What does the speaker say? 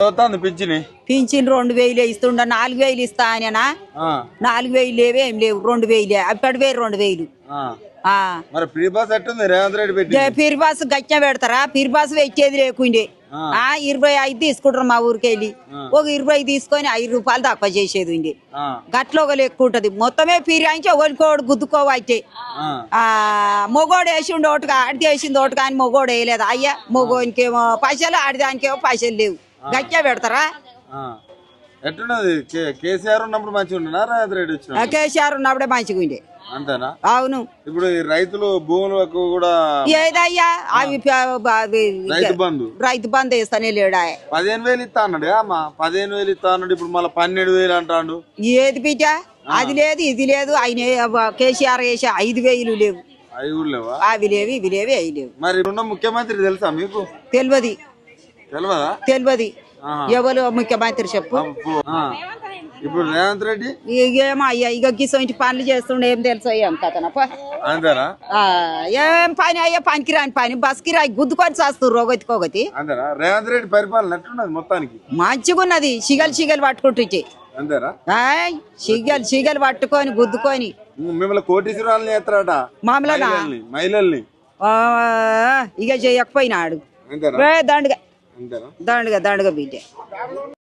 pension 2000 ఇస్తుండ 4000 ఇస్తా ఆయన 4000 లేవే ఏం లేవు 2000 అప్పటి వేరు 2000 ఫిర్ బాస్ గచ్చ పెడతారా ఫిర్ బాస్ వచ్చేది లేకుండే 25 తీసుకుంటారు మా ఊరికి వెళ్ళి ఒక 20 తీసుకొని 5 రూపాయలు తక్కువ చేసేది ఉండే గట్లో ఒక లెక్క ఉంటది మొత్తమే ఫిరాయించి ఒకరికోడు గుద్దుకోవైతే మొగోడు వేసిండు ఒకటిగా ఆడిది వేసింది ఒకటి కానీ మొగోడు వేయలేదు అయ్యా మొగోనికేమో పైసలు ఆడిదానికేమో పైసలు లేవు గచ్చ పెడతారా ఎట్టున్నది కేసీఆర్ ఉన్నప్పుడు మంచిగా ఉండనా రేవంత్ రెడ్డి వచ్చిన కేసీఆర్ ఉన్నప్పుడే మంచిగా ఉండే అంతేనా అవును ఇప్పుడు రైతులు భూములకు కూడా ఏదయ్యా అవి రైతు బంధు వేస్తానే లేడా 15,000 ఇస్తా అన్నాడు అమ్మా 15,000 ఇస్తా అన్నాడు ఇప్పుడు మళ్ళీ 12,000 అంటాడు ఏది బిడ్డ అది లేదు ఇది లేదు ఆయన కేసీఆర్ వేసే 5,000 లేవు అవి కూడా లేవా అవి లేవు ఇవి లేవు అవి లేవు మరి ఉన్న ముఖ్యమంత్రి తెలుసా మీకు తెలియదు ఎవరు ముఖ్యమంత్రి చెప్పు ఇప్పుడు రేవంత్ రెడ్డి ఏమో అయ్యా ఇక గిసొంటి పనులు చేస్తుండే ఏం తెలుసో ఏం కథనప్ప ఏం పని అయ్యా పనికి రాని పని బస్ కి రాయి గుద్దుకొని చేస్తారు రోగతికొగతి రేవంత్ రెడ్డి పరిపాలన ఎట్లున్నది మొత్తానికి మంచిగా ఉన్నది సిగలు పట్టుకుంటుంటే సిగలు పట్టుకొని గుద్దుకొని మిమ్మల్ని కోటీశ్వరాలని చేస్తారట మహిళల్ని ఇక చేయకపోయినాడు దండగా బిడ్డ